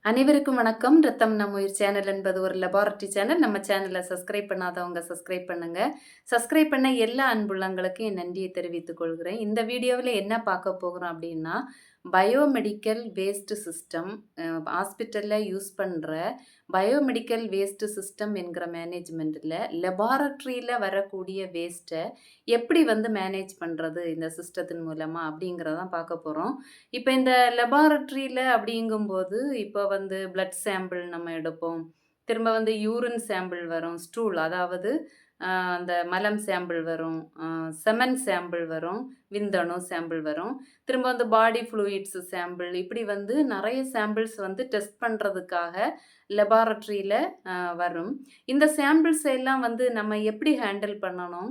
அனைவருக்கும் வணக்கம். ரத்தம் நம் உயிர் சேனல் என்பது ஒரு லெபார்ட்டரி சேனல். நம்ம சேனலை சப்ஸ்கிரைப் பண்ணாதவங்க சப்ஸ்கிரைப் பண்ணுங்க. சப்ஸ்கிரைப் பண்ண எல்லா அன்புள்ளங்களுக்கும் என் நன்றியை தெரிவித்துக் கொள்கிறேன். இந்த வீடியோவில் என்ன பார்க்க போகிறோம் அப்படின்னா, பயோமெடிக்கல் வேஸ்ட் சிஸ்டம் ஹாஸ்பிட்டலில் யூஸ் பண்ணுற பயோமெடிக்கல் வேஸ்ட் சிஸ்டம் என்கிற மேனேஜ்மெண்ட்டில் லெபார்ட்டரியில் வரக்கூடிய வேஸ்ட்டை எப்படி மேனேஜ் பண்ணுறது இந்த சிஸ்டத்தின் மூலமாக அப்படிங்கிறதான் பார்க்க போகிறோம். இப்போ இந்த லெபார்ட்டரியில் அப்படிங்கும்போது இப்போ பிளட் சாம்பிள் நம்ம எடுப்போம். திரும்ப யூரின் சாம்பிள் வரும். ஸ்டூல் அதாவது அந்த மலம் சாம்பிள் வரும். செமன் சாம்பிள் வரும். விந்தணு சாம்பிள் வரும். திரும்ப பாடி ஃப்ளூயிட்ஸ் சாம்பிள் இப்படி நிறைய சாம்பிள்ஸ் டெஸ்ட் பண்ணுறதுக்காக லெபார்ட்டரியில் வரும். இந்த சாம்பிள்ஸ் எல்லாம் நம்ம எப்படி ஹேண்டில் பண்ணணும்,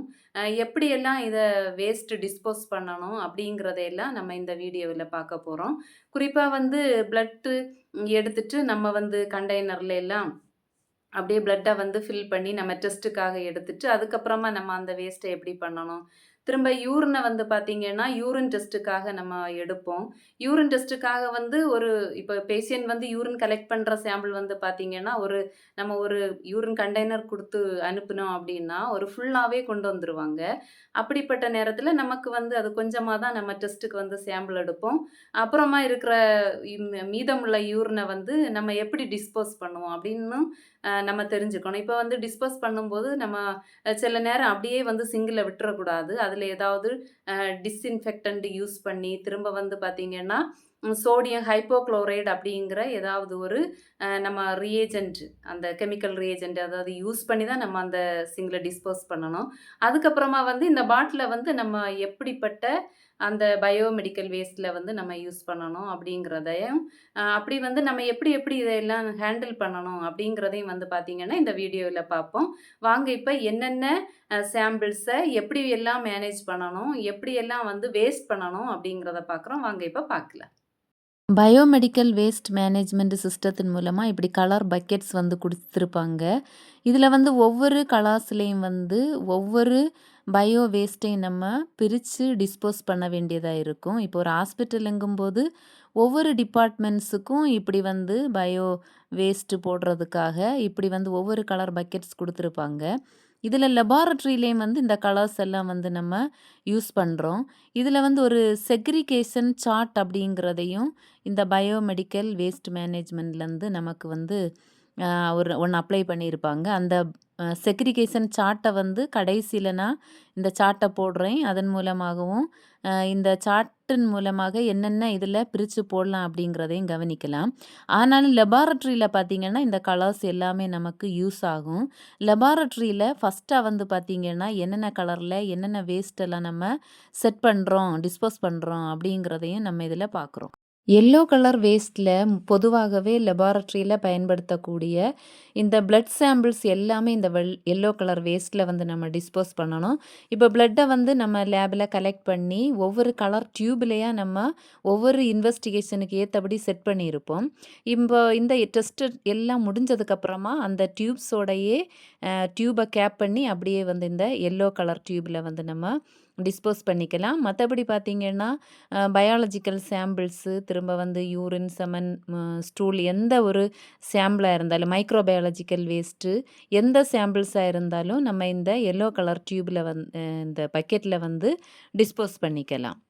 எப்படியெல்லாம் இதை வேஸ்ட் டிஸ்போஸ் பண்ணணும் அப்படிங்கிறதையெல்லாம் நம்ம இந்த வீடியோவில் பார்க்க போகிறோம். குறிப்பாக பிளட்டு எடுத்துட்டு நம்ம கண்டெய்னர்ல எல்லாம் அப்படியே பிளட்டை ஃபில் பண்ணி நம்ம டெஸ்ட்டுக்காக எடுத்துட்டு அதுக்கப்புறமா நம்ம அந்த வேஸ்ட்டை எப்படி பண்ணணும். திரும்ப யூரினை பார்த்தீங்கன்னா யூரின் டெஸ்ட்டுக்காக நம்ம எடுப்போம். யூரின் டெஸ்ட்டுக்காக ஒரு இப்போ பேஷண்ட் யூரின் கலெக்ட் பண்ணுற சாம்பிள் பார்த்தீங்கன்னா நம்ம ஒரு யூரின் கண்டெய்னர் கொடுத்து அனுப்பினோம் அப்படின்னா ஒரு ஃபுல்லாகவே கொண்டு வந்துடுவாங்க. அப்படிப்பட்ட நேரத்தில் நமக்கு அது கொஞ்சமாக தான் நம்ம டெஸ்ட்டுக்கு சாம்பிள் எடுப்போம். அப்புறமா இருக்கிற மீதமுள்ள யூரினை நம்ம எப்படி டிஸ்போஸ் பண்ணுவோம் அப்படின்னு நம்ம தெரிஞ்சுக்கணும். இப்போ டிஸ்போஸ் பண்ணும்போது நம்ம சில நேரம் அப்படியே சிங்கில் விட்டுறக்கூடாது. அதில் ஏதாவது டிஸ்இன்ஃபெக்டன்ட் யூஸ் பண்ணி திரும்ப பார்த்தீங்கன்னா சோடியம் ஹைப்போக்ளோரைடு அப்படிங்கிற ஏதாவது ஒரு நம்ம ரியேஜென்ட், அந்த கெமிக்கல் ரியேஜென்ட் அதாவது யூஸ் பண்ணி தான் நம்ம அந்த சிங்கில் டிஸ்போஸ் பண்ணணும். அதுக்கப்புறமா இந்த பாட்டிலை நம்ம எப்படிப்பட்ட அந்த பயோமெடிக்கல் வேஸ்ட்டில் நம்ம யூஸ் பண்ணணும் அப்படிங்கிறதையும் அப்படி நம்ம எப்படி எப்படி இதையெல்லாம் ஹேண்டில் பண்ணணும் அப்படிங்கிறதையும் பார்த்தீங்கன்னா இந்த வீடியோவில் பார்ப்போம். வாங்க இப்போ என்னென்ன சாம்பிள்ஸை எப்படி எல்லாம் மேனேஜ் பண்ணணும், எப்படியெல்லாம் வேஸ்ட் பண்ணணும் அப்படிங்கிறத பார்க்குறோம். வாங்க இப்போ பார்க்கலாம். பயோமெடிக்கல் வேஸ்ட் மேனேஜ்மெண்ட் சிஸ்டத்தின் மூலமாக இப்படி கலர் பக்கெட்ஸ் கொடுத்துருப்பாங்க. இதில் ஒவ்வொரு கலர்ஸ்லேயும் ஒவ்வொரு பயோ வேஸ்ட்டையும் நம்ம பிரித்து டிஸ்போஸ் பண்ண வேண்டியதாக இருக்கும். இப்போ ஒரு ஹாஸ்பிட்டலுங்கும்போது ஒவ்வொரு டிபார்ட்மெண்ட்ஸுக்கும் இப்படி பயோ வேஸ்ட்டு போடுறதுக்காக இப்படி ஒவ்வொரு கலர் பக்கெட்ஸ் கொடுத்துருப்பாங்க. இதில் லெபார்ட்டரியிலேயும் இந்த கலர்ஸ் எல்லாம் நம்ம யூஸ் பண்ணுறோம். இதில் ஒரு செக்ரிகேஷன் சார்ட் அப்படிங்கிறதையும் இந்த பயோமெடிக்கல் வேஸ்ட் மேனேஜ்மெண்ட்லேருந்து நமக்கு ஒன்று அப்ளை பண்ணியிருப்பாங்க. அந்த செக்ரிகேஷன் சார்ட்டை கடைசியில் நான் இந்த சார்ட்டை போடுறேன். அதன் மூலமாகவும் இந்த சார்ட்டின் மூலமாக என்னென்ன இதில் பிரித்து போடலாம் அப்படிங்கிறதையும் கவனிக்கலாம். ஆனாலும் லெபார்ட்டரியில் பார்த்திங்கன்னா இந்த கலர்ஸ் எல்லாமே நமக்கு யூஸ் ஆகும். லெபார்ட்டரியில் ஃபஸ்ட்டாக பார்த்திங்கன்னா என்னென்ன கலரில் என்னென்ன வேஸ்ட்டெல்லாம் நம்ம செட் பண்ணுறோம், டிஸ்போஸ் பண்ணுறோம் அப்படிங்கிறதையும் நம்ம இதில் பார்க்குறோம். எல்லோ கலர் வேஸ்ட்டில் பொதுவாகவே லெபார்ட்டரியில் பயன்படுத்தக்கூடிய இந்த பிளட் சாம்பிள்ஸ் எல்லாமே இந்த எல்லோ கலர் வேஸ்ட்டில் நம்ம டிஸ்போஸ் பண்ணணும். இப்போ பிளட்டை நம்ம லேபில் கலெக்ட் பண்ணி ஒவ்வொரு கலர் டியூப்லேயே நம்ம ஒவ்வொரு இன்வெஸ்டிகேஷனுக்கு ஏற்றபடி செட் பண்ணியிருப்போம். இப்போ இந்த டெஸ்ட்டு எல்லாம் முடிஞ்சதுக்கப்புறமா அந்த டியூப்ஸோடையே டியூபை கேப் பண்ணி அப்படியே இந்த எல்லோ கலர் டியூப்பில் நம்ம டிஸ்போஸ் பண்ணிக்கலாம். மற்றபடி பார்த்திங்கன்னா பயாலஜிக்கல் சாம்பிள்ஸு திரும்ப யூரின், செமன், ஸ்டூல் எந்த ஒரு சாம்பிளாக இருந்தாலும் மைக்ரோபயாலஜிக்கல் வேஸ்ட்டு எந்த சாம்பிள்ஸாக இருந்தாலும் நம்ம இந்த எல்லோ கலர் டியூப்பில் இந்த பக்கெட்டில் டிஸ்போஸ் பண்ணிக்கலாம்.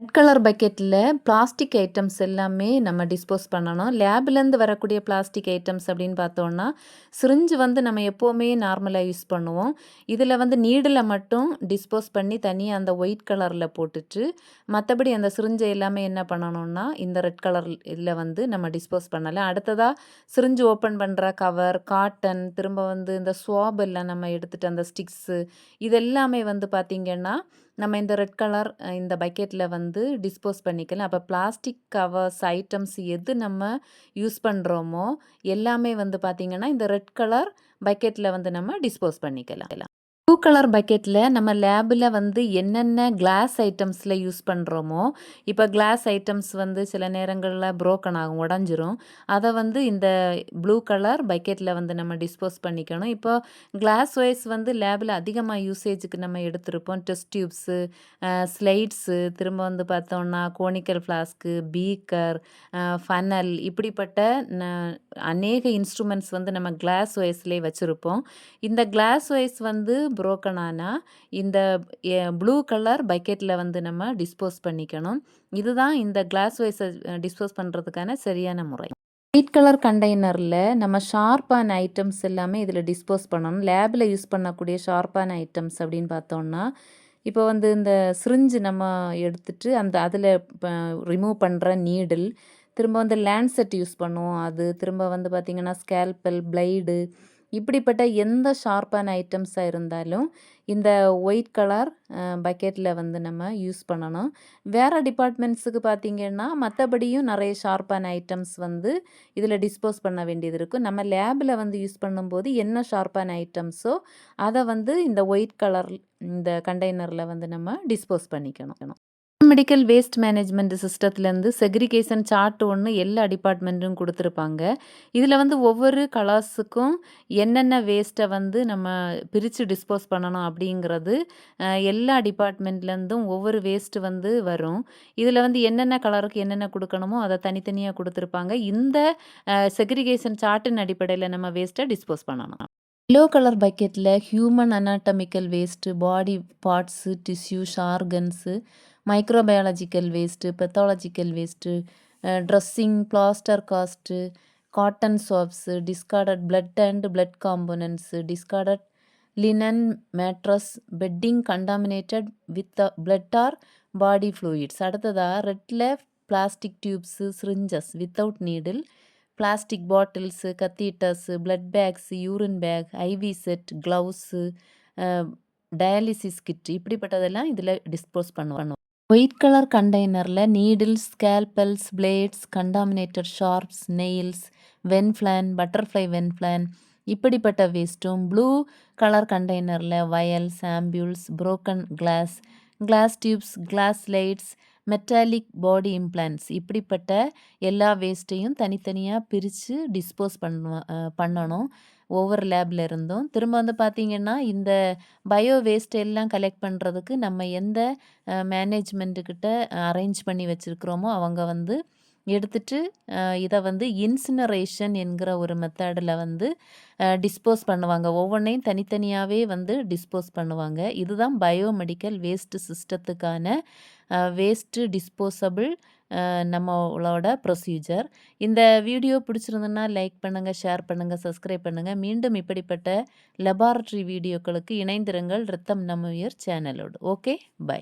ரெட் கலர் பக்கெட்டில் பிளாஸ்டிக் ஐட்டம்ஸ் எல்லாமே நம்ம டிஸ்போஸ் பண்ணணும். லேப்லேருந்து வரக்கூடிய பிளாஸ்டிக் ஐட்டம்ஸ் அப்படின்னு பார்த்தோன்னா சிரிஞ்சு நம்ம எப்போவுமே நார்மலாக யூஸ் பண்ணுவோம். இதில் நீடில் மட்டும் டிஸ்போஸ் பண்ணி தனியாக அந்த ஒயிட் கலரில் போட்டுட்டு மற்றபடி அந்த சிரிஞ்சை எல்லாமே என்ன பண்ணணும்னா இந்த ரெட் கலர் இதில் நம்ம டிஸ்போஸ் பண்ணலாம். அடுத்ததாக சிரிஞ்சு ஓப்பன் பண்ணுற கவர், காட்டன், திரும்ப இந்த ஸ்வாப் எல்லாம் நம்ம எடுத்துகிட்டு அந்த ஸ்டிக்ஸு இதெல்லாமே பார்த்திங்கன்னா நம்ம இந்த ரெட் கலர் இந்த பக்கெட்டில் டிஸ்போஸ் பண்ணிக்கலாம். அப்போ பிளாஸ்டிக் கவர்ஸ் ஐட்டம்ஸ் எது நம்ம யூஸ் பண்ணுறோமோ எல்லாமே பார்த்திங்கன்னா இந்த ரெட் கலர் பக்கெட்டில் நம்ம டிஸ்போஸ் பண்ணிக்கலாம். ப்ளூ கலர் பக்கெட்ல நம்ம லேபில வந்து என்னென்ன கிளாஸ் ஐட்டம்ஸ்ல யூஸ் பண்றோமோ, இப்ப கிளாஸ் ஐட்டம்ஸ் வந்து சில நேரங்கள்ல புரோக்கன் ஆகும், உடைஞ்சிரும். அத வந்து இந்த ப்ளூ கலர் பக்கெட்ல வந்து நம்ம டிஸ்போஸ் பண்ணிக்கணும். இப்போ கிளாஸ் வைஸ் வந்து லேபில அதிகமா யூசேஜுக்கு நம்ம எடுத்திருப்போம். டெஸ்ட் டியூப்ஸு, ஸ்லைட்ஸு, திரும்ப வந்து பார்த்தோம்னா கோனிக்கல் ஃப்ளாஸ்க்கு, பீக்கர், ஃபனல் இப்படிப்பட்ட ந அநேக இன்ஸ்ட்ருமெண்ட்ஸ் வந்து நம்ம கிளாஸ் வைஸ்லயே வச்சிருப்போம். இந்த கிளாஸ் வைஸ் வந்து புரோக்கன் ஆனா, இந்த ப்ளூ கலர் பக்கெட்ல வந்து நம்ம டிஸ்போஸ் பண்ணிக்கணும். இதுதான் இந்த கிளாஸ் வைஸ டிஸ்போஸ் பண்றதுக்கான சரியான முறை. ஒயிட் கலர் கண்டெய்னர்ல நம்ம ஷார்ப்பான ஐட்டம்ஸ் எல்லாமே இதில டிஸ்போஸ் பண்ணணும். லேப்ல யூஸ் பண்ணக்கூடிய ஷார்ப்பான ஐட்டம்ஸ் அப்படின்னு பார்த்தோம்னா, இப்போ வந்து இந்த சிரிஞ்சு நம்ம எடுத்துட்டு அதில ப ரிமூவ் பண்ற நீடில், திரும்ப வந்து லான்செட் யூஸ் பண்ணுவோம். அது திரும்ப வந்து பார்த்தீங்கன்னா, ஸ்கேல்பெல், பிளைடு இப்படிப்பட்ட எந்த ஷார்ப்பான ஐட்டம்ஸா இருந்தாலும், இந்த ஒயிட் கலர் பக்கெட்ல வந்து நம்ம யூஸ் பண்ணணும். வேற டிபார்ட்மெண்ட்ஸுக்கு பார்த்தீங்கன்னா, மத்தபடியும் நெறைய ஷார்ப்பான ஐட்டம்ஸ் வந்து இதில டிஸ்போஸ் பண்ண வேண்டியது இருக்கும். நம்ம லேப்ல வந்து யூஸ் பண்ணும்போது என்ன ஷார்ப்பான ஐட்டம்ஸோ, அத வந்து இந்த ஒயிட் கலர் இந்த கண்டெய்னர்ல வந்து நம்ம டிஸ்போஸ் பண்ணிக்கணும். மெடிக்கல் வேஸ்ட் மேனேஜ்மெண்ட் சிஸ்டத்துலேருந்து செக்ரிகேஷன் சார்ட் ஒண்ணு எல்லா டிபார்ட்மெண்ட்டும் குடுத்துருப்பாங்க. இதில வந்து ஒவ்வொரு கலர்ஸுக்கும் என்னென்ன வேஸ்ட்ட வந்து நம்ம பிரிச்சு டிஸ்போஸ் பண்ணணும் அப்படிங்கிறது, எல்லா டிபார்ட்மெண்ட்லேருந்தும் ஒவ்வொரு வேஸ்ட் வந்து வரும். இதில வந்து என்னென்ன கலருக்கு என்னென்ன குடுக்கணுமோ, அத தனித்தனியா குடுத்துருப்பாங்க. இந்த செக்ரிகேஷன் சார்ட்டின் அடிப்படையில நம்ம வேஸ்ட்ட டிஸ்போஸ் பண்ணணும். எல்லோ கலர் பக்கெட்ல human anatomical waste, body parts, tissues, organs, microbiological waste, pathological waste, dressing, plaster cast, cotton swabs, discarded blood and blood components, discarded linen, mattress, bedding contaminated with blood or body fluids. அடுத்ததா ரெட்ல plastic tubes, syringes without needle, plastic bottles, catheters, blood bags, urine bag, IV set, gloves, uh dialysis kit இப்படிப்பட்டதெல்லாம் இதில dispose பண்ணுவோம். White colour கண்டெய்னர்ல needles, ஸ்கேல்பெல்ஸ், plates, contaminated sharps, nails, Venflon, butterfly Venflon இப்படிப்பட்ட வேஸ்ட்டும், blue colour கண்டெய்னர்ல vials, ampoules, broken glass, glass tubes, glass lights, metallic body implants இப்படிப்பட்ட எல்லா வேஸ்ட்டையும் தனித்தனியா பிரிச்சு டிஸ்போஸ் பண்ணணும். ஒவ்வொரு லேப்ல இருந்தும். திரும்ப வந்து பார்த்தீங்கன்னா, இந்த பயோ வேஸ்ட் எல்லாம் கலெக்ட் பண்றதுக்கு நம்ம எந்த மேனேஜ்மெண்ட்டுகிட்ட அரேஞ்ச் பண்ணி வச்சிருக்கிறோமோ, அவங்க வந்து எடுத்துட்டு இத வந்து இன்சினரேஷன் என்கிற ஒரு மெத்தேடுல வந்து டிஸ்போஸ் பண்ணுவாங்க. ஒவ்வொன்னையும் தனித்தனியாவே வந்து டிஸ்போஸ் பண்ணுவாங்க. இதுதான் பயோமெடிக்கல் வேஸ்ட் சிஸ்டத்துக்கான வேஸ்ட் டிஸ்போசபிள் நம்மளோட ப்ரொசீஜர். இந்த வீடியோ பிடிச்சிருந்ததுன்னா லைக் பண்ணுங்க, ஷேர் பண்ணுங்க, சப்ஸ்கிரைப் பண்ணுங்க. மீண்டும் இப்படிப்பட்ட லெபார்டரி வீடியோக்களுக்கு இணைந்திருங்கள். ரத்தம் நம்ம உயிர் சேனலோடு. Okay, by.